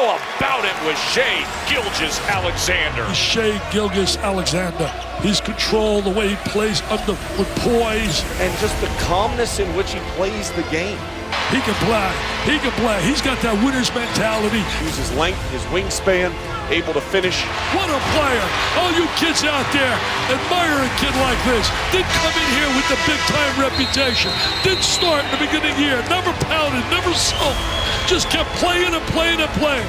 How about it with Shai Gilgeous-Alexander? Shai Gilgeous-Alexander. His control, the way he plays under with poise. And just the calmness in which he plays the game. He can play. He can play. He's got that winner's mentality. Uses length, his wingspan, able to finish. What a player. All you kids out there, admire a kid like this. Didn't come in here with the big-time reputation. Didn't start in the beginning of the year. Never pounded, never sulked. Just kept playing and playing and playing.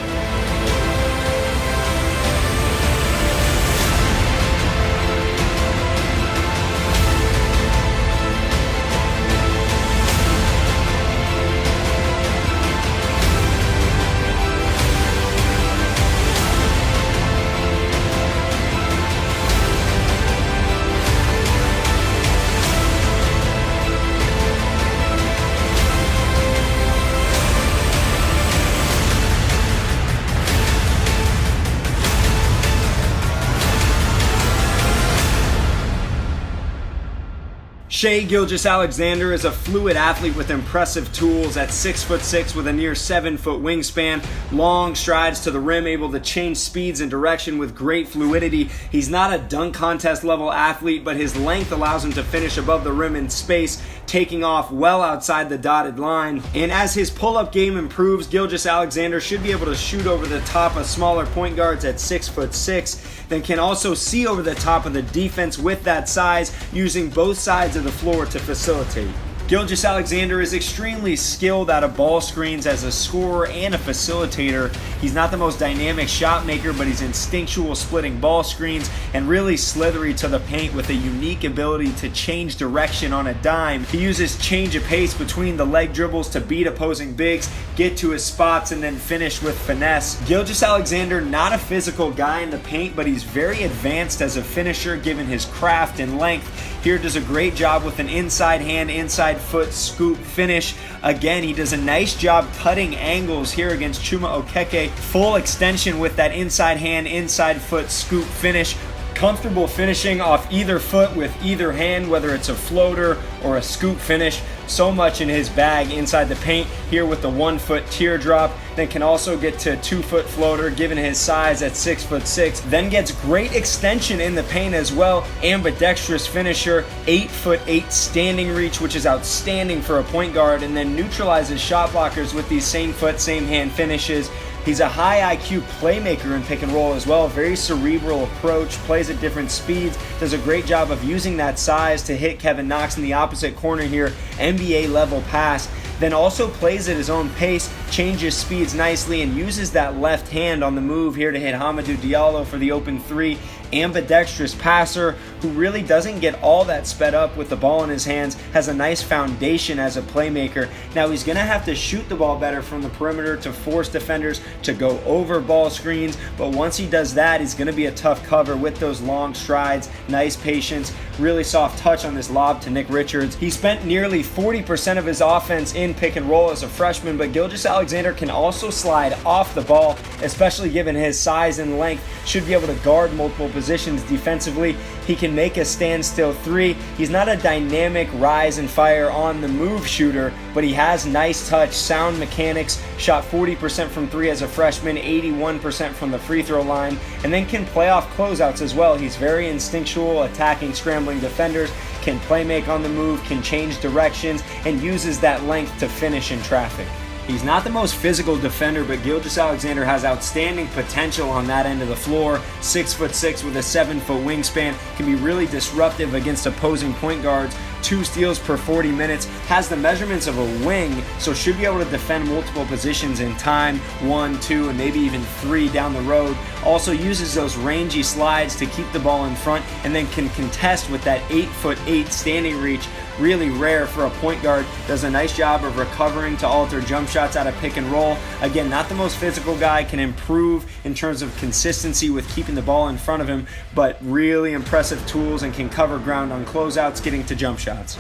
Shai Gilgeous-Alexander is a fluid athlete with impressive tools at 6'6" with a near 7-foot wingspan, long strides to the rim, able to change speeds and direction with great fluidity. He's not a dunk contest level athlete, but his length allows him to finish above the rim in space, taking off well outside the dotted line. And as his pull-up game improves, Gilgeous-Alexander should be able to shoot over the top of smaller point guards at 6'6", then can also see over the top of the defense with that size, using both sides of the floor to facilitate. Gilgeous-Alexander is extremely skilled out of ball screens as a scorer and a facilitator. He's not the most dynamic shot maker, but he's instinctual splitting ball screens and really slithery to the paint with a unique ability to change direction on a dime. He uses change of pace between the leg dribbles to beat opposing bigs, get to his spots, and then finish with finesse. Gilgeous-Alexander, not a physical guy in the paint, but he's very advanced as a finisher given his craft and length. Here does a great job with an inside hand, inside foot scoop finish. Again, he does a nice job cutting angles here against Chuma Okeke. Full extension with that inside hand, inside foot scoop finish. Comfortable finishing off either foot with either hand, whether it's a floater or a scoop finish. So much in his bag inside the paint here with the 1-foot teardrop. Then can also get to a 2-foot floater given his size at 6'6". Then gets great extension in the paint as well. Ambidextrous finisher, 8'8" standing reach, which is outstanding for a point guard. And then neutralizes shot blockers with these same foot, same hand finishes. He's a high IQ playmaker in pick and roll as well. Very cerebral approach, plays at different speeds, does a great job of using that size to hit Kevin Knox in the opposite corner here. NBA level pass. Then also plays at his own pace, changes speeds nicely, and uses that left hand on the move here to hit Hamidou Diallo for the open three. Ambidextrous passer who really doesn't get all that sped up with the ball in his hands, has a nice foundation as a playmaker. Now he's going to have to shoot the ball better from the perimeter to force defenders to go over ball screens, but once he does that, he's going to be a tough cover with those long strides, nice patience, really soft touch on this lob to Nick Richards. He spent nearly 40% of his offense in pick and roll as a freshman, but Gilgeous-Alexander can also slide off the ball, especially given his size and length, should be able to guard multiple positions defensively. He can make a standstill three. He's not a dynamic rise and fire on the move shooter, but he has nice touch, sound mechanics, shot 40% from three as a freshman, 81% from the free throw line, and then can play off closeouts as well. He's very instinctual, attacking scrambling defenders, can play make on the move, can change directions, and uses that length to finish in traffic. He's not the most physical defender, but Gilgeous-Alexander has outstanding potential on that end of the floor. 6'6" with a 7-foot wingspan, can be really disruptive against opposing point guards. 2 steals per 40 minutes, has the measurements of a wing, so should be able to defend multiple positions in time, 1, 2, and maybe even 3 down the road. Also uses those rangy slides to keep the ball in front, and then can contest with that 8'8" standing reach. Really rare for a point guard. Does a nice job of recovering to alter jump shots out of pick and roll. Again, not the most physical guy, can improve in terms of consistency with keeping the ball in front of him, but really impressive tools and can cover ground on closeouts, getting to jump shots.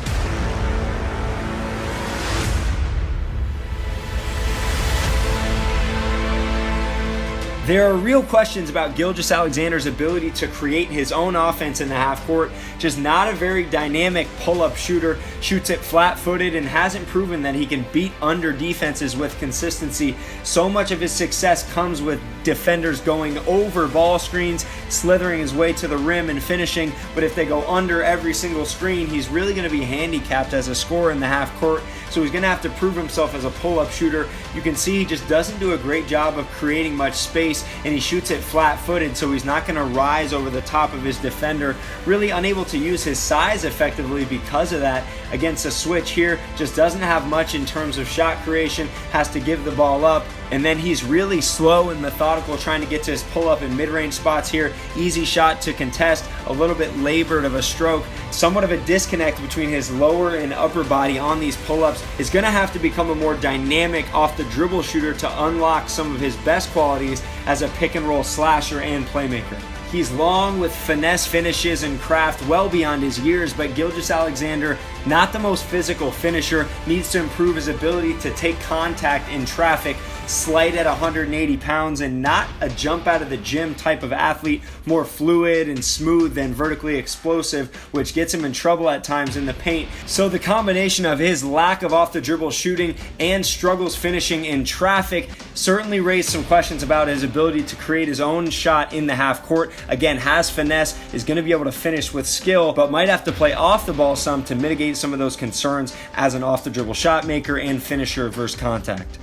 There are real questions about Gilgeous-Alexander's ability to create his own offense in the half court. Just not a very dynamic pull-up shooter, shoots it flat-footed and hasn't proven that he can beat under defenses with consistency. So much of his success comes with defenders going over ball screens, slithering his way to the rim and finishing, but if they go under every single screen, he's really going to be handicapped as a scorer in the half court. So he's going to have to prove himself as a pull-up shooter. You can see he just doesn't do a great job of creating much space, and he shoots it flat-footed, so he's not going to rise over the top of his defender. Really unable to use his size effectively because of that. Against a switch here, just doesn't have much in terms of shot creation, has to give the ball up, and then he's really slow and methodical trying to get to his pull-up and mid-range spots here. Easy shot to contest, a little bit labored of a stroke. Somewhat of a disconnect between his lower and upper body on these pull-ups. Is going to have to become a more dynamic off-the-dribble shooter to unlock some of his best qualities as a pick-and-roll slasher and playmaker. He's long with finesse finishes and craft well beyond his years, but Gilgeous-Alexander, not the most physical finisher, needs to improve his ability to take contact in traffic, slight at 180 pounds, and not a jump out of the gym type of athlete, more fluid and smooth than vertically explosive, which gets him in trouble at times in the paint. So the combination of his lack of off-the-dribble shooting and struggles finishing in traffic certainly raised some questions about his ability to create his own shot in the half court. Again, has finesse, is going to be able to finish with skill, but might have to play off the ball some to mitigate some of those concerns as an off-the-dribble shot maker and finisher versus contact.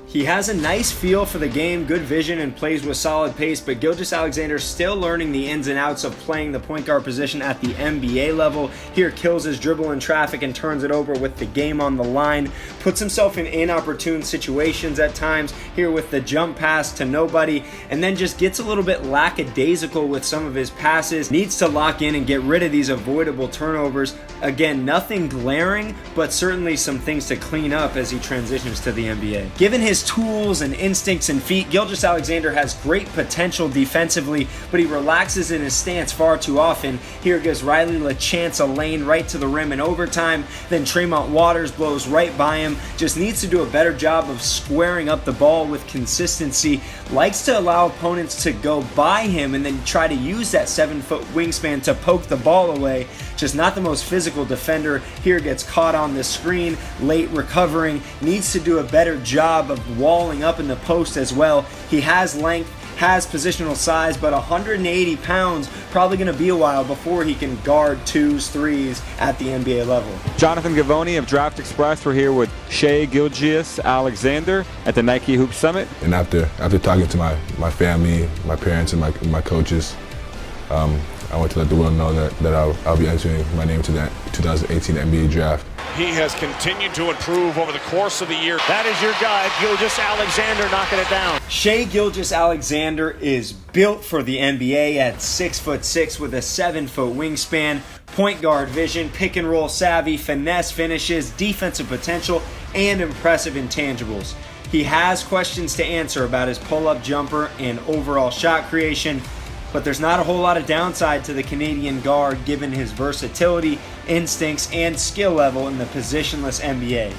He has a nice feel for the game, good vision, and plays with solid pace, but Gilgeous-Alexander still learning the ins and outs of playing the point guard position at the NBA level. Here kills his dribble in traffic and turns it over with the game on the line. Puts himself in inopportune situations at times, here with the jump pass to nobody, and then just gets a little bit lackadaisical with some of his passes. Needs to lock in and get rid of these avoidable turnovers. Again, nothing glaring, but certainly some things to clean up as he transitions to the NBA. Given his tools and instincts and feet, Gilgeous-Alexander has great potential defensively, but he relaxes in his stance far too often. Here gives Riley LaChance a lane right to the rim in overtime, then Tremont Waters blows right by him. Just needs to do a better job of squaring up the ball with consistency. Likes to allow opponents to go by him and then try to use that 7-foot wingspan to poke the ball away. Just not the most physical defender. Here gets caught on the screen, late recovering. Needs to do a better job of walling up in the post as well. He has length, has positional size, but 180 pounds, probably going to be a while before he can guard twos, threes at the NBA level. Jonathan Gavoni of DraftExpress. We're here with Shai Gilgeous-Alexander at the Nike Hoop Summit. And after talking to my family, my parents, and my coaches, I want to let the world know that I'll be entering my name to that 2018 NBA draft. He has continued to improve over the course of the year. That is your guy, Gilgeous-Alexander, knocking it down. Shai Gilgeous-Alexander is built for the NBA at 6'6" with a 7-foot wingspan, point guard vision, pick and roll savvy, finesse finishes, defensive potential, and impressive intangibles. He has questions to answer about his pull-up jumper and overall shot creation, but there's not a whole lot of downside to the Canadian guard given his versatility, instincts, and skill level in the positionless NBA.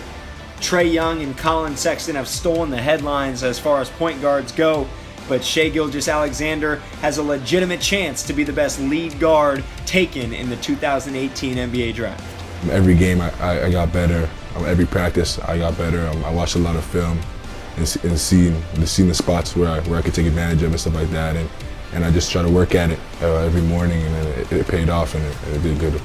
Trae Young and Colin Sexton have stolen the headlines as far as point guards go, but Shai Gilgeous-Alexander has a legitimate chance to be the best lead guard taken in the 2018 NBA draft. Every game I got better. Every practice I got better. I watched a lot of film and seeing the spots where I could take advantage of and stuff like that. And I just try to work at it every morning, and it paid off, and it did good.